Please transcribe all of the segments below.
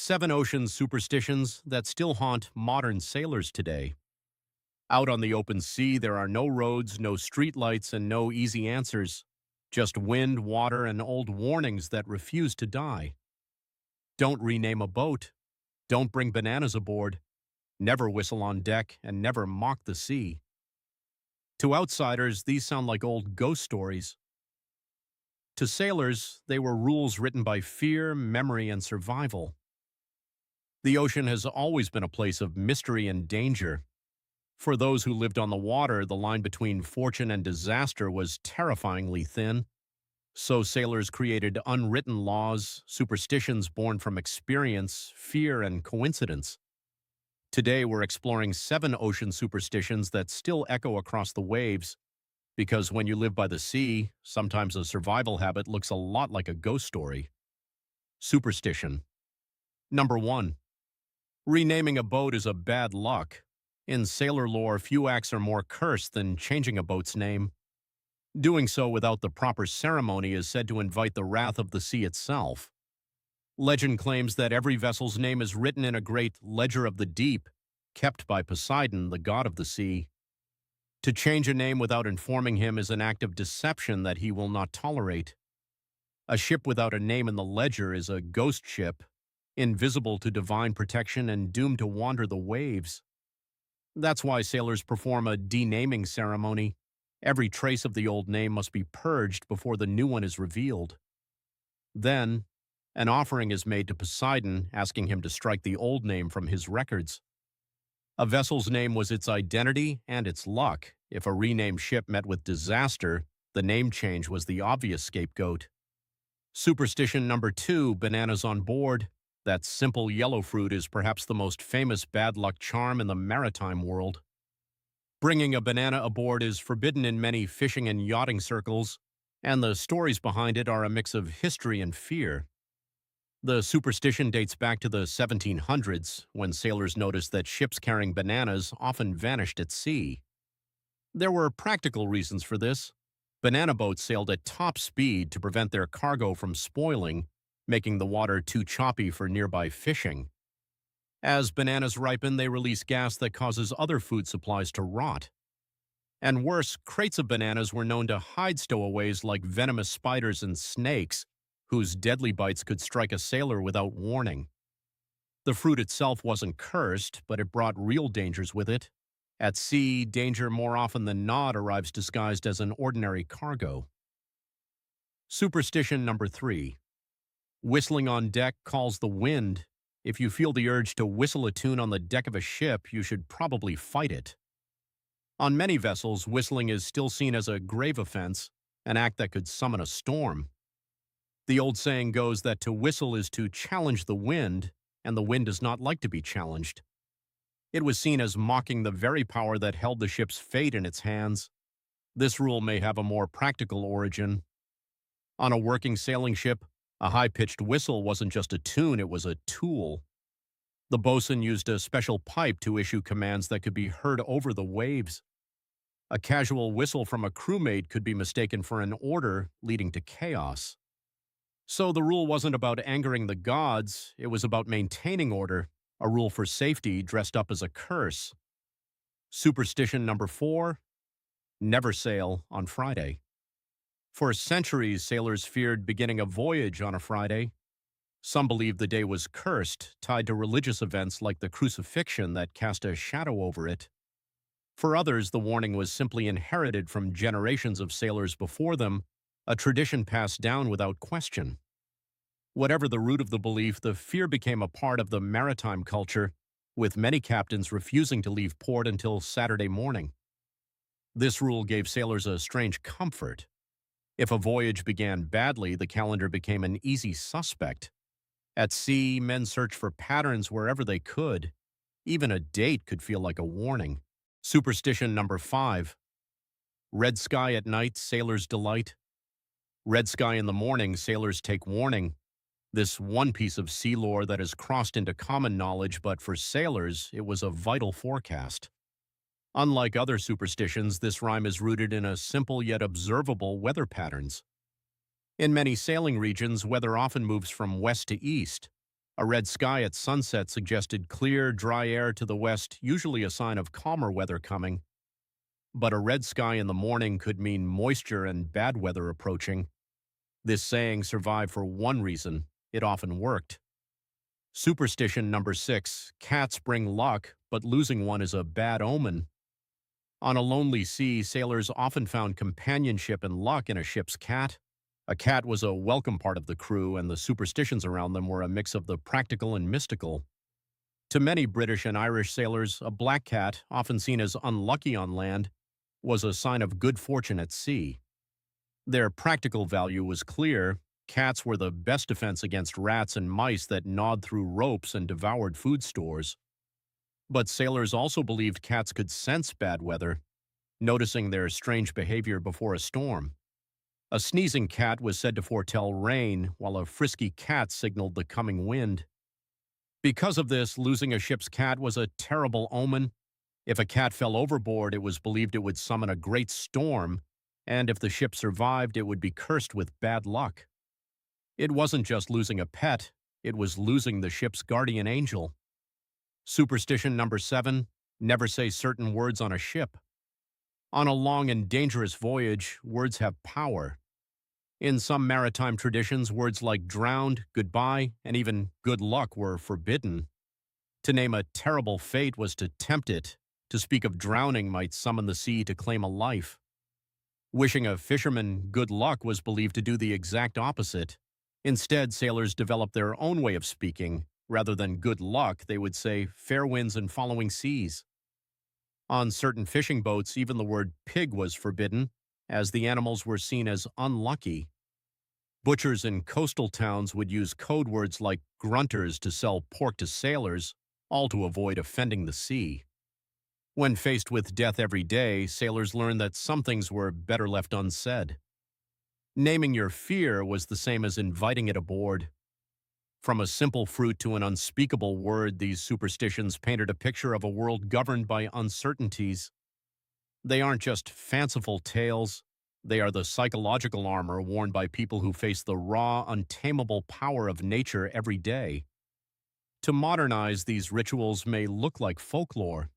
7 ocean superstitions that still haunt modern sailors today. Out on the open sea, there are no roads, no streetlights, and no easy answers. Just wind, water, and old warnings that refuse to die. Don't rename a boat. Don't bring bananas aboard. Never whistle on deck, and never mock the sea. To outsiders, these sound like old ghost stories. To sailors, they were rules written by fear, memory, and survival. The ocean has always been a place of mystery and danger. For those who lived on the water, the line between fortune and disaster was terrifyingly thin. So sailors created unwritten laws, superstitions born from experience, fear, and coincidence. Today, we're exploring 7 ocean superstitions that still echo across the waves, because when you live by the sea, sometimes a survival habit looks a lot like a ghost story. Superstition. Number 1. Renaming a boat is a bad luck. In sailor lore, few acts are more cursed than changing a boat's name. Doing so without the proper ceremony is said to invite the wrath of the sea itself. Legend claims that every vessel's name is written in a great ledger of the deep, kept by Poseidon, the god of the sea. To change a name without informing him is an act of deception that he will not tolerate. A ship without a name in the ledger is a ghost ship, invisible to divine protection and doomed to wander the waves. That's why sailors perform a denaming ceremony. Every trace of the old name must be purged before the new one is revealed. Then, an offering is made to Poseidon, asking him to strike the old name from his records. A vessel's name was its identity and its luck. If a renamed ship met with disaster, the name change was the obvious scapegoat. Superstition number 2, bananas on board. That simple yellow fruit is perhaps the most famous bad luck charm in the maritime world. Bringing a banana aboard is forbidden in many fishing and yachting circles, and the stories behind it are a mix of history and fear. The superstition dates back to the 1700s, when sailors noticed that ships carrying bananas often vanished at sea. There were practical reasons for this. Banana boats sailed at top speed to prevent their cargo from spoiling, making the water too choppy for nearby fishing. As bananas ripen, they release gas that causes other food supplies to rot. And worse, crates of bananas were known to hide stowaways like venomous spiders and snakes, whose deadly bites could strike a sailor without warning. The fruit itself wasn't cursed, but it brought real dangers with it. At sea, danger more often than not arrives disguised as an ordinary cargo. Superstition number 3. Whistling on deck calls the wind. If you feel the urge to whistle a tune on the deck of a ship, you should probably fight it. On many vessels, whistling is still seen as a grave offense, an act that could summon a storm. The old saying goes that to whistle is to challenge the wind, and the wind does not like to be challenged. It was seen as mocking the very power that held the ship's fate in its hands. This rule may have a more practical origin. On a working sailing ship, a high-pitched whistle wasn't just a tune, it was a tool. The bosun used a special pipe to issue commands that could be heard over the waves. A casual whistle from a crewmate could be mistaken for an order, leading to chaos. So the rule wasn't about angering the gods, it was about maintaining order, a rule for safety dressed up as a curse. Superstition number 4. Never sail on Friday. For centuries, sailors feared beginning a voyage on a Friday. Some believed the day was cursed, tied to religious events like the crucifixion that cast a shadow over it. For others, the warning was simply inherited from generations of sailors before them, a tradition passed down without question. Whatever the root of the belief, the fear became a part of the maritime culture, with many captains refusing to leave port until Saturday morning. This rule gave sailors a strange comfort. If a voyage began badly, the calendar became an easy suspect. At sea, men searched for patterns wherever they could. Even a date could feel like a warning. Superstition number 5. Red sky at night, sailors delight. Red sky in the morning, sailors take warning. This one piece of sea lore that has crossed into common knowledge, but for sailors, it was a vital forecast. Unlike other superstitions, this rhyme is rooted in a simple yet observable weather patterns. In many sailing regions, weather often moves from west to east. A red sky at sunset suggested clear, dry air to the west, usually a sign of calmer weather coming. But a red sky in the morning could mean moisture and bad weather approaching. This saying survived for one reason: it often worked. Superstition number 6, cats bring luck, but losing one is a bad omen. On a lonely sea, sailors often found companionship and luck in a ship's cat. A cat was a welcome part of the crew, and the superstitions around them were a mix of the practical and mystical. To many British and Irish sailors, a black cat, often seen as unlucky on land, was a sign of good fortune at sea. Their practical value was clear. Cats were the best defense against rats and mice that gnawed through ropes and devoured food stores. But sailors also believed cats could sense bad weather, noticing their strange behavior before a storm. A sneezing cat was said to foretell rain, while a frisky cat signaled the coming wind. Because of this, losing a ship's cat was a terrible omen. If a cat fell overboard, it was believed it would summon a great storm, and if the ship survived, it would be cursed with bad luck. It wasn't just losing a pet, it was losing the ship's guardian angel. Superstition number 7, never say certain words on a ship. On a long and dangerous voyage, words have power. In some maritime traditions, words like drowned, goodbye, and even good luck were forbidden. To name a terrible fate was to tempt it. To speak of drowning might summon the sea to claim a life. Wishing a fisherman good luck was believed to do the exact opposite. Instead, sailors developed their own way of speaking. Rather than good luck, they would say fair winds and following seas. On certain fishing boats, even the word pig was forbidden, as the animals were seen as unlucky. Butchers in coastal towns would use code words like grunters to sell pork to sailors, all to avoid offending the sea. When faced with death every day, sailors learned that some things were better left unsaid. Naming your fear was the same as inviting it aboard. From a simple fruit to an unspeakable word, these superstitions painted a picture of a world governed by uncertainties. They aren't just fanciful tales, they are the psychological armor worn by people who face the raw, untamable power of nature every day. To modernize, these rituals may look like folklore.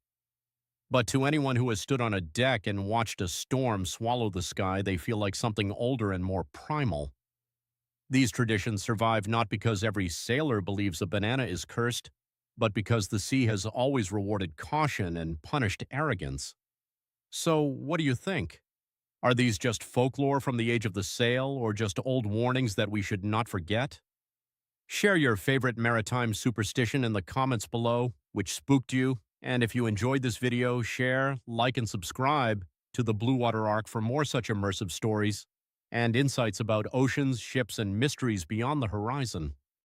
But to anyone who has stood on a deck and watched a storm swallow the sky, they feel like something older and more primal. These traditions survive not because every sailor believes a banana is cursed, but because the sea has always rewarded caution and punished arrogance. So, what do you think? Are these just folklore from the age of the sail, or just old warnings that we should not forget? Share your favorite maritime superstition in the comments below, which spooked you, and if you enjoyed this video, share, like, and subscribe to the Bluewater Arc for more such immersive stories and insights about oceans, ships, and mysteries beyond the horizon.